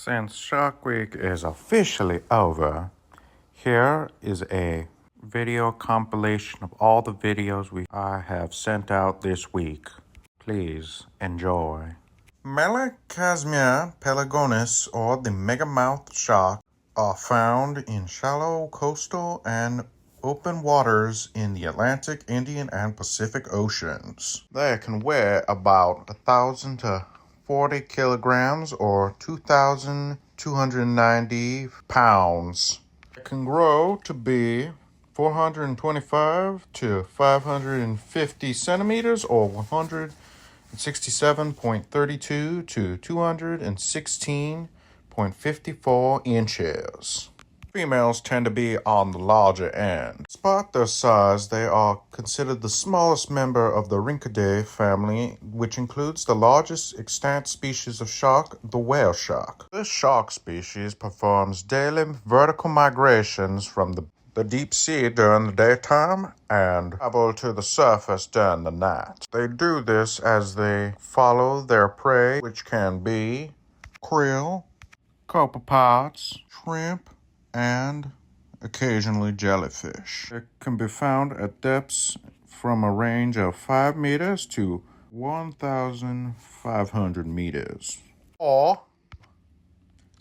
Since Shark Week is officially over, here is a video compilation of all the videos I have sent out this week. Please enjoy. Melicasmia pelagonus, or the megamouth shark, are found in shallow coastal and open waters in the Atlantic, Indian, and Pacific Oceans. They can weigh about 1,000 to 40 kilograms or 2,290 pounds. It can grow to be 425 to 550 centimeters or 167.32 to 216.54 inches. Females tend to be on the larger end. Despite their size, they are considered the smallest member of the Rhynchidae family, which includes the largest extant species of shark, the whale shark. This shark species performs daily vertical migrations from the deep sea during the daytime and travel to the surface during the night. They do this as they follow their prey, which can be krill, copepods, shrimp, and occasionally jellyfish. It can be found at depths from a range of 5 meters to 1,500 meters, or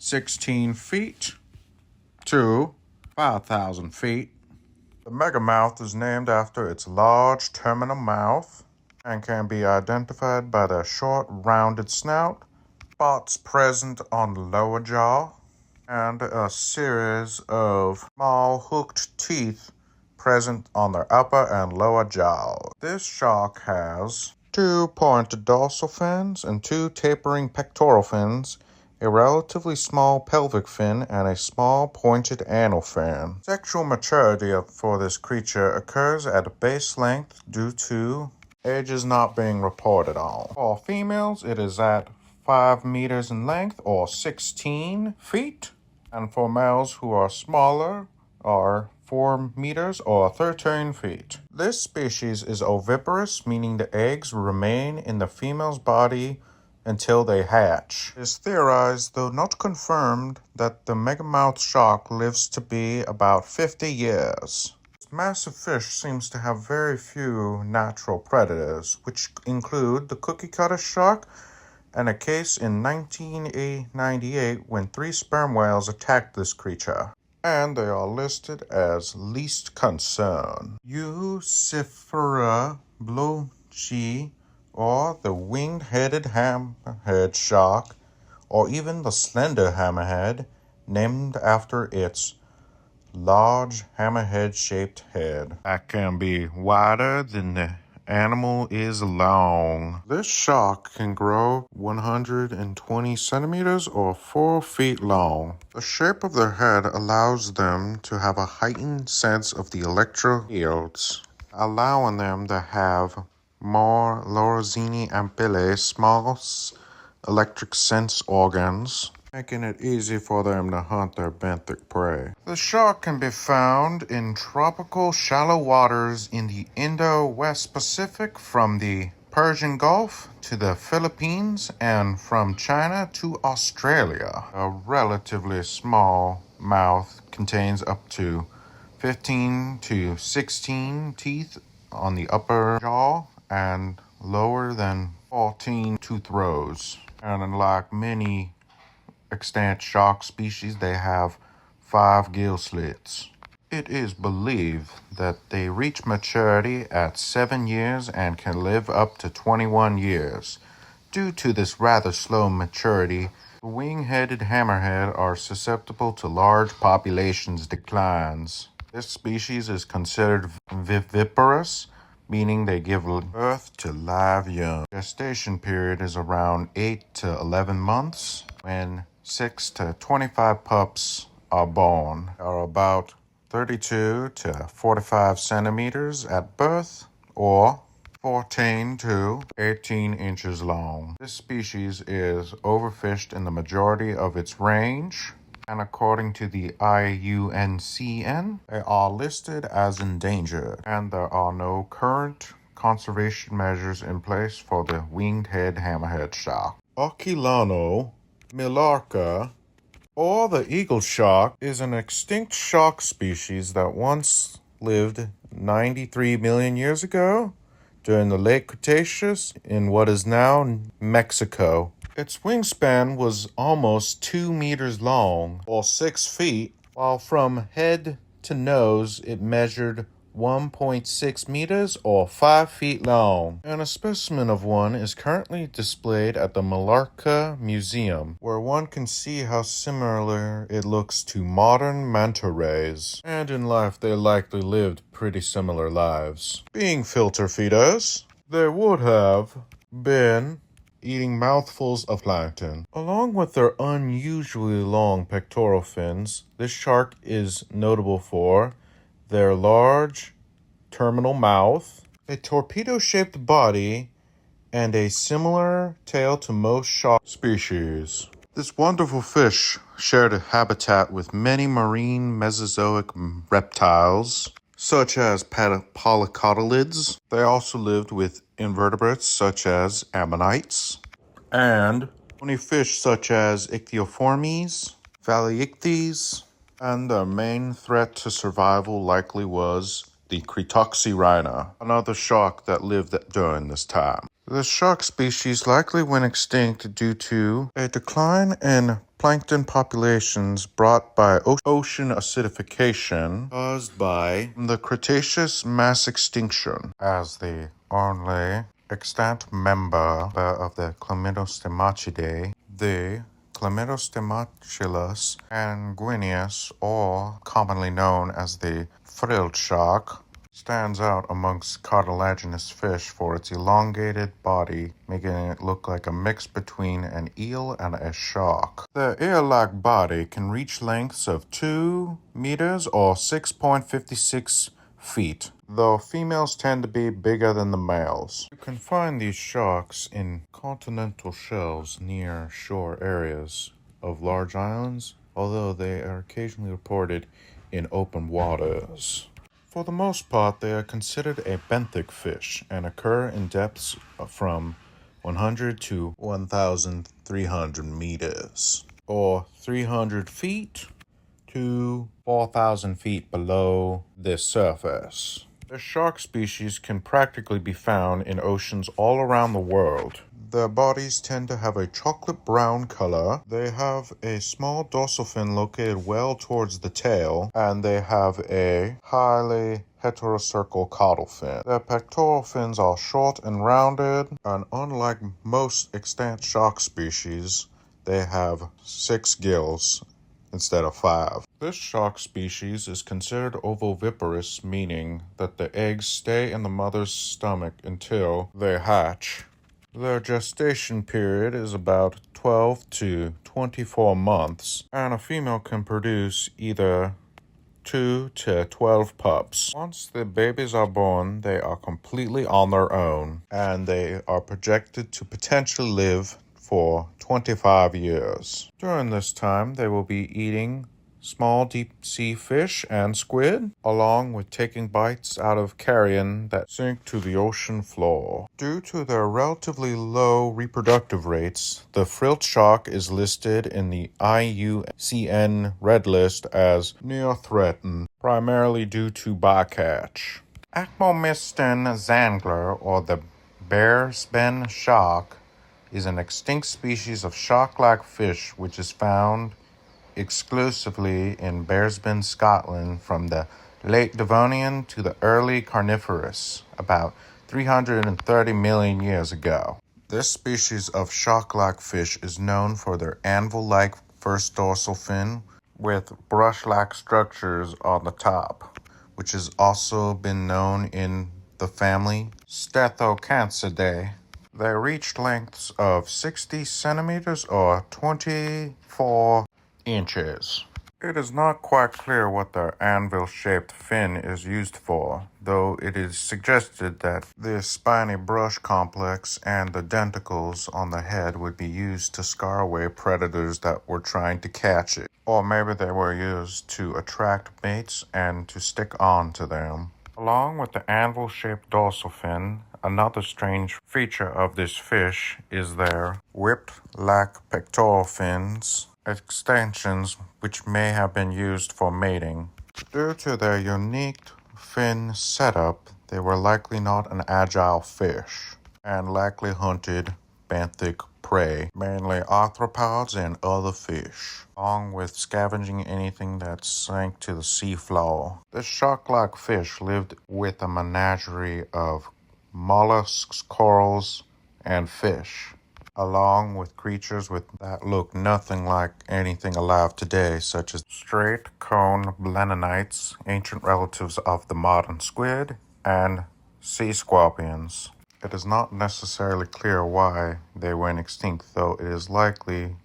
16 feet to 5,000 feet. The megamouth is named after its large terminal mouth and can be identified by the short, rounded snout, spots present on the lower jaw, and a series of small hooked teeth present on their upper and lower jaw. This shark has 2 pointed dorsal fins and 2 tapering pectoral fins, a relatively small pelvic fin, and a small pointed anal fin. Sexual maturity for this creature occurs at base length due to ages not being reported on. For females, it is at 5 meters in length or 16 feet. And for males who are smaller are 4 meters or 13 feet. This species is oviparous, meaning the eggs remain in the female's body until they hatch. It is theorized, though not confirmed, that the megamouth shark lives to be about 50 years. This massive fish seems to have very few natural predators, which include the cookie-cutter shark, and a case in 1998 when 3 sperm whales attacked this creature, and they are listed as least concern. Eucifera blochi, or the winged-headed hammerhead shark, or even the slender hammerhead, named after its large hammerhead-shaped head that can be wider than the animal is long. This shark can grow 120 centimeters or 4 feet long. The shape of their head allows them to have a heightened sense of the electro fields, allowing them to have more lorenzini ampullae, small electric sense organs, making it easy for them to hunt their benthic prey. The shark can be found in tropical shallow waters in the Indo-West Pacific, from the Persian Gulf to the Philippines, and from China to Australia. A relatively small mouth contains up to 15 to 16 teeth on the upper jaw and lower than 14 tooth rows. And unlike many extant shark species, they have 5 gill slits. It is believed that they reach maturity at 7 years and can live up to 21 years. Due to this rather slow maturity, the wing-headed hammerhead are susceptible to large populations declines. This species is considered viviparous, meaning they give birth to live young. Gestation period is around 8 to 11 months, when 6 to 25 pups are born. They are about 32 to 45 centimeters at birth, or 14 to 18 inches long. This species is overfished in the majority of its range, and according to the IUCN, they are listed as endangered, and there are no current conservation measures in place for the winged head hammerhead shark. Ochelano Millarca Or the eagle shark is an extinct shark species that once lived 93 million years ago during the late Cretaceous in what is now Mexico. Its wingspan was almost 2 meters long, or 6 feet, while from head to nose it measured 1.6 meters or 5 feet long, and a specimen of one is currently displayed at the Mallorca Museum, where one can see how similar it looks to modern manta rays. And in life they likely lived pretty similar lives. Being filter feeders, they would have been eating mouthfuls of plankton. Along with their unusually long pectoral fins, this shark is notable for their large terminal mouth, a torpedo-shaped body, and a similar tail to most shark species. This wonderful fish shared a habitat with many marine Mesozoic reptiles, such as polycotylids. They also lived with invertebrates such as ammonites, and bony fish such as ichthyoformes, phalliichthyes, and their main threat to survival likely was the Cretoxyrhina, another shark that lived during this time. The shark species likely went extinct due to a decline in plankton populations brought by ocean acidification caused by the Cretaceous mass extinction. As the only extant member of the Chlamydostematidae, the Chlamydostemacilus sanguineus, or commonly known as the frilled shark, stands out amongst cartilaginous fish for its elongated body, making it look like a mix between an eel and a shark. The eel-like body can reach lengths of 2 meters or 6.56 feet, though females tend to be bigger than the males. You can find these sharks in continental shelves near shore areas of large islands, although they are occasionally reported in open waters. For the most part, they are considered a benthic fish and occur in depths from 100 to 1,300 meters, or 300 feet to 4,000 feet below the surface. The shark species can practically be found in oceans all around the world. Their bodies tend to have a chocolate brown color. They have a small dorsal fin located well towards the tail, and they have a highly heterocercal caudal fin. Their pectoral fins are short and rounded, and unlike most extant shark species, they have 6 gills instead of 5. This shark species is considered ovoviviparous, meaning that the eggs stay in the mother's stomach until they hatch. Their gestation period is about 12 to 24 months, and a female can produce either 2 to 12 pups. Once the babies are born, they are completely on their own, and they are projected to potentially live for 25 years. During this time, they will be eating small deep-sea fish and squid, along with taking bites out of carrion that sink to the ocean floor. Due to their relatively low reproductive rates, the frilled shark is listed in the IUCN Red List as near-threatened, primarily due to bycatch. Acmomyston zangler, or the bearsben shark, is an extinct species of shark-like fish which is found exclusively in Bearsben, Scotland from the late Devonian to the early Carniferous, about 330 million years ago. This species of shark-like fish is known for their anvil-like first dorsal fin with brush-like structures on the top, which has also been known in the family Stethocancidae. They reached lengths of 60 centimeters or 24 inches. It is not quite clear what the anvil-shaped fin is used for, though it is suggested that the spiny brush complex and the denticles on the head would be used to scare away predators that were trying to catch it. Or maybe they were used to attract mates and to stick on to them. Along with the anvil-shaped dorsal fin, another strange feature of this fish is their whip-like pectoral fins, extensions which may have been used for mating. Due to their unique fin setup, they were likely not an agile fish and likely hunted benthic prey, mainly arthropods and other fish, along with scavenging anything that sank to the seafloor. This shark-like fish lived with a menagerie of mollusks, corals, and fish, along with creatures that look nothing like anything alive today, such as straight cone belemnites, ancient relatives of the modern squid, and sea scorpions. It is not necessarily clear why they went extinct, though it is likely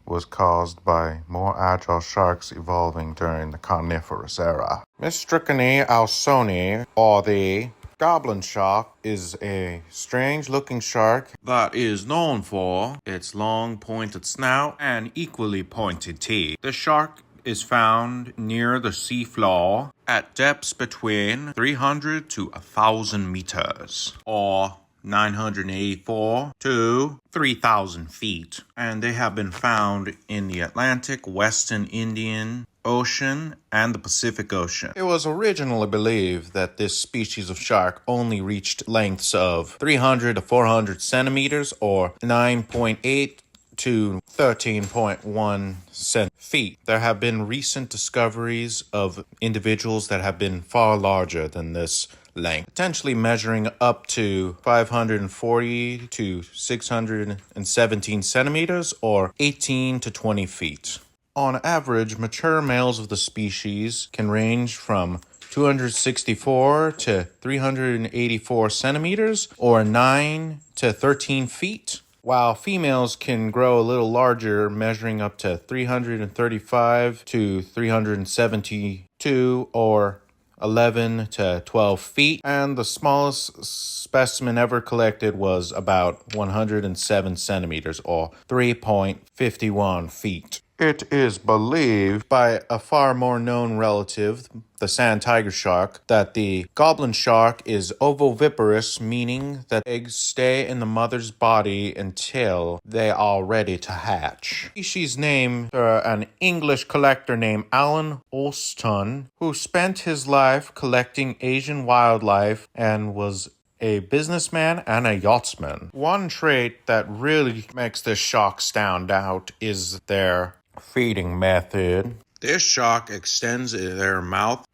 was caused by more agile sharks evolving during the Carnivorous era. Mistriconi or the goblin shark, is a strange-looking shark that is known for its long, pointed snout and equally pointed teeth. The shark is found near the seafloor at depths between 300 to 1,000 meters, or 984 to 3,000 feet, and they have been found in the Atlantic, Western Indian Ocean, and the Pacific Ocean. It was originally believed that this species of shark only reached lengths of 300 to 400 centimeters, or 9.8 to 13.1 feet. There have been recent discoveries of individuals that have been far larger than this length, potentially measuring up to 540 to 617 centimeters, or 18 to 20 feet. On average, mature males of the species can range from 264 to 384 centimeters, or 9 to 13 feet, while females can grow a little larger, measuring up to 335 to 372, or 11 to 12 feet, and the smallest specimen ever collected was about 107 centimeters, or 3.51 feet. It is believed by a far more known relative, the sand tiger shark, that the goblin shark is ovoviviparous, meaning that eggs stay in the mother's body until they are ready to hatch. Species named an English collector named Alan Olston, who spent his life collecting Asian wildlife and was a businessman and a yachtsman. One trait that really makes this shark stand out is their feeding method. This shark extends their mouth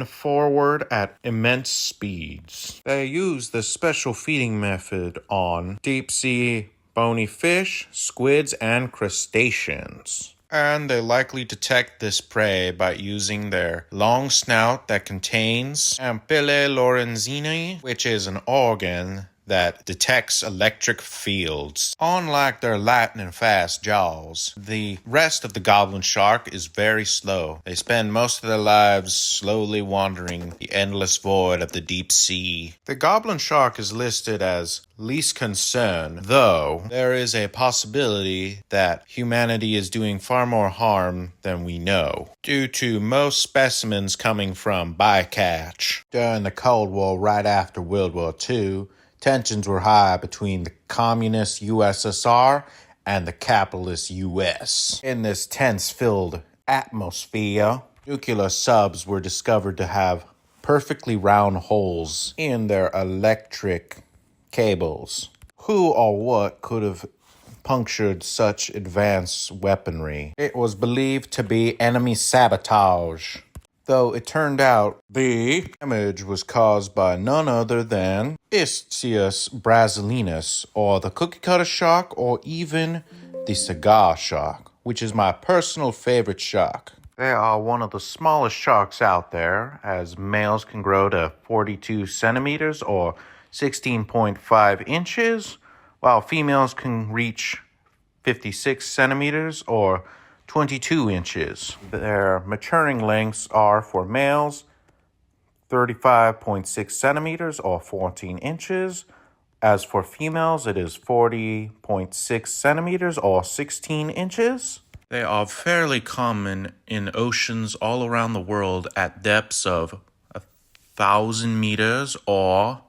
forward at immense speeds. They use this special feeding method on deep-sea bony fish, squids, and crustaceans. And they likely detect this prey by using their long snout that contains ampullae lorenzini, which is an organ that detects electric fields. Unlike their light and fast jaws, the rest of the goblin shark is very slow. They spend most of their lives slowly wandering the endless void of the deep sea. The goblin shark is listed as least concern, though there is a possibility that humanity is doing far more harm than we know, due to most specimens coming from bycatch. During the Cold War, right after World War II, tensions were high between the communist USSR and the capitalist US. In this tense-filled atmosphere, nuclear subs were discovered to have perfectly round holes in their electric cables. Who or what could have punctured such advanced weaponry? It was believed to be enemy sabotage, though it turned out the damage was caused by none other than Istius brasilinus, or the cookie-cutter shark, or even the cigar shark, which is my personal favorite shark. They are one of the smallest sharks out there, as males can grow to 42 centimeters, or 16.5 inches, while females can reach 56 centimeters, or 22 inches. Their maturing lengths are, for males, 35.6 centimeters or 14 inches. As for females, it is 40.6 centimeters or 16 inches. They are fairly common in oceans all around the world at depths of 1,000 meters or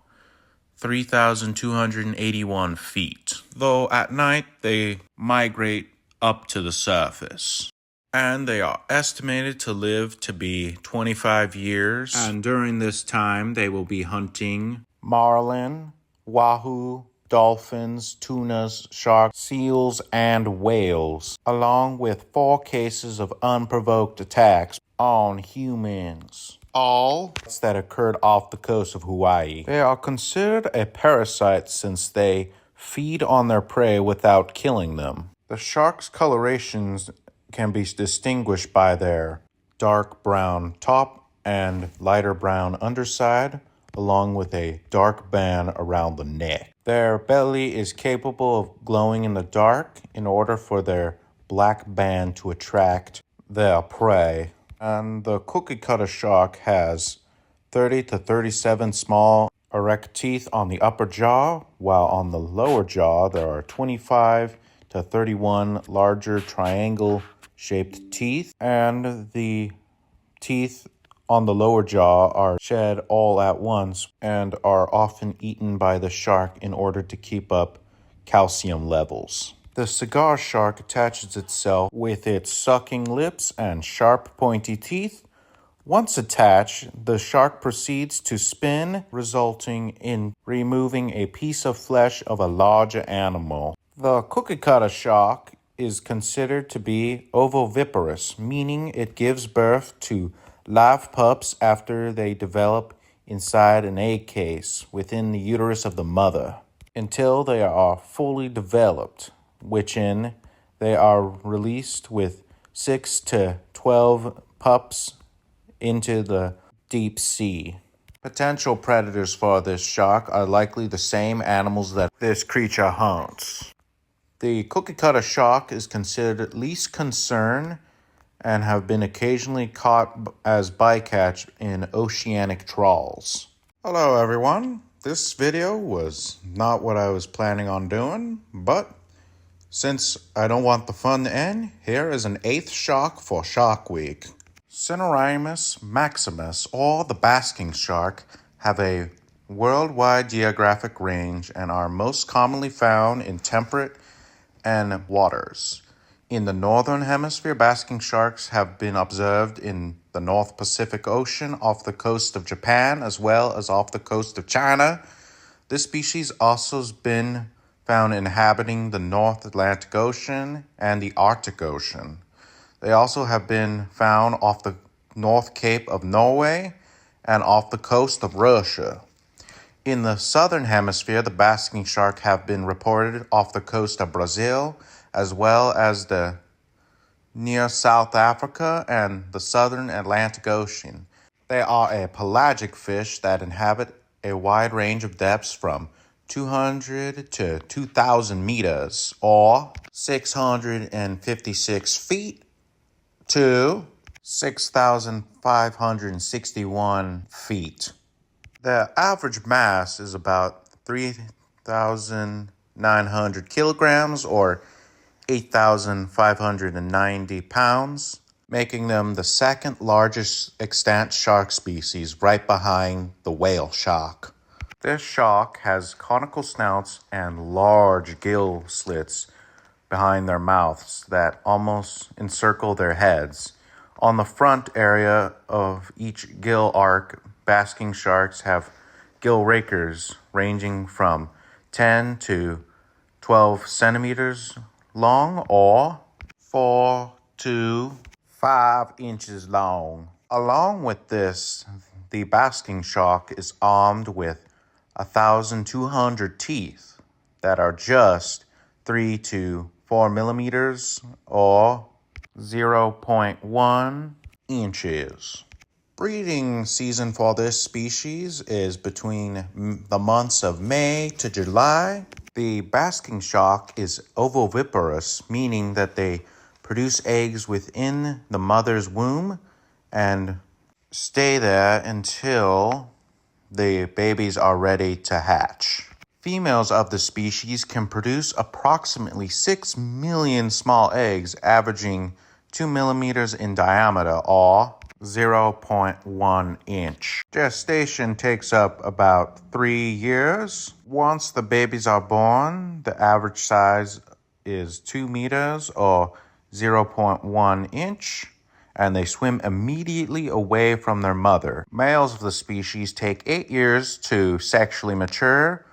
3,281 feet. Though at night they migrate up to the surface. And they are estimated to live to be 25 years. And during this time, they will be hunting marlin, wahoo, dolphins, tunas, sharks, seals, and whales, along with 4 cases of unprovoked attacks on humans. All that occurred off the coast of Hawaii. They are considered a parasite since they feed on their prey without killing them. The shark's colorations can be distinguished by their dark brown top and lighter brown underside, along with a dark band around the neck. Their belly is capable of glowing in the dark in order for their black band to attract their prey. And the cookie cutter shark has 30 to 37 small erect teeth on the upper jaw, while on the lower jaw there are 25 to 31 larger triangle-shaped teeth, and the teeth on the lower jaw are shed all at once and are often eaten by the shark in order to keep up calcium levels. The cigar shark attaches itself with its sucking lips and sharp, pointy teeth. Once attached, the shark proceeds to spin, resulting in removing a piece of flesh of a larger animal. The cookie cutter shark is considered to be ovoviviparous, meaning it gives birth to live pups after they develop inside an egg case within the uterus of the mother, until they are fully developed, which they are released with 6 to 12 pups into the deep sea. Potential predators for this shark are likely the same animals that this creature hunts. The cookie cutter shark is considered least concern and have been occasionally caught as bycatch in oceanic trawls. Hello everyone. This video was not what I was planning on doing, but since I don't want the fun to end, here is an 8th shark for Shark Week. Cineraimus maximus, or the basking shark, have a worldwide geographic range and are most commonly found in temperate and waters. In the northern hemisphere, basking sharks have been observed in the North Pacific Ocean off the coast of Japan as well as off the coast of China. This species also has been found inhabiting the North Atlantic Ocean and the Arctic Ocean. They also have been found off the North Cape of Norway and off the coast of Russia. In the southern hemisphere, the basking shark have been reported off the coast of Brazil, as well as near South Africa and the southern Atlantic Ocean. They are a pelagic fish that inhabit a wide range of depths from 200 to 2,000 meters, or 656 feet to 6,561 feet. The average mass is about 3,900 kilograms, or 8,590 pounds, making them the second largest extant shark species, right behind the whale shark. This shark has conical snouts and large gill slits behind their mouths that almost encircle their heads. On the front area of each gill arc, basking sharks have gill rakers ranging from 10 to 12 centimeters long, or 4 to 5 inches long. Along with this, the basking shark is armed with 1,200 teeth that are just 3 to 4 millimeters, or 0.1 inches. Breeding season for this species is between the months of May to July. The basking shark is ovoviviparous, meaning that they produce eggs within the mother's womb and stay there until the babies are ready to hatch. Females of the species can produce approximately 6 million small eggs, averaging 2 millimeters in diameter, or 0.1 inch. Gestation takes up about 3 years. Once the babies are born, the average size is 2 meters or 0.1 inch, and they swim immediately away from their mother. Males of the species take 8 years to sexually mature.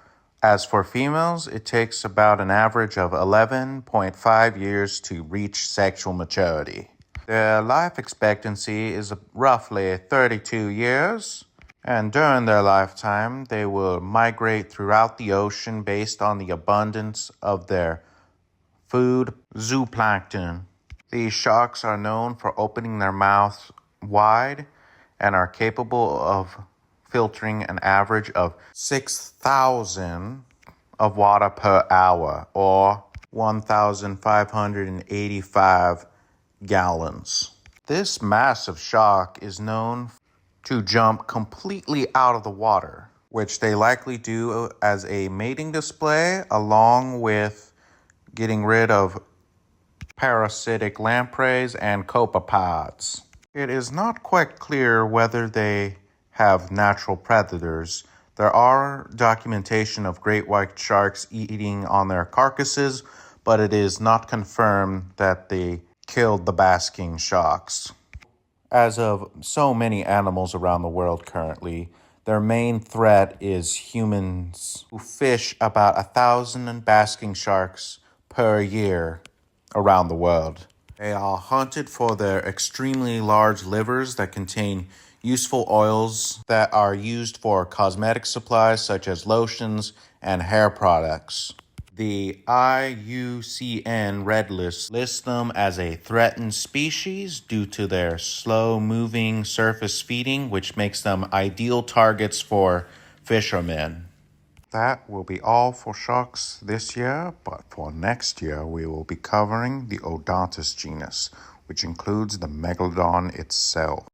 As for females, it takes about an average of 11.5 years to reach sexual maturity. Their life expectancy is roughly 32 years, and during their lifetime, they will migrate throughout the ocean based on the abundance of their food, zooplankton. These sharks are known for opening their mouths wide and are capable of filtering an average of 6,000 of water per hour, or 1,585 gallons. This massive shark is known to jump completely out of the water, which they likely do as a mating display, along with getting rid of parasitic lampreys and copepods. It is not quite clear whether they have natural predators. There are documentation of great white sharks eating on their carcasses, but it is not confirmed that they killed the basking sharks. As of so many animals around the world currently, their main threat is humans, who fish about 1,000 basking sharks per year around the world. They are hunted for their extremely large livers that contain useful oils that are used for cosmetic supplies such as lotions and hair products. The IUCN Red List lists them as a threatened species due to their slow-moving surface feeding, which makes them ideal targets for fishermen. That will be all for sharks this year, but for next year we will be covering the Odontus genus, which includes the megalodon itself.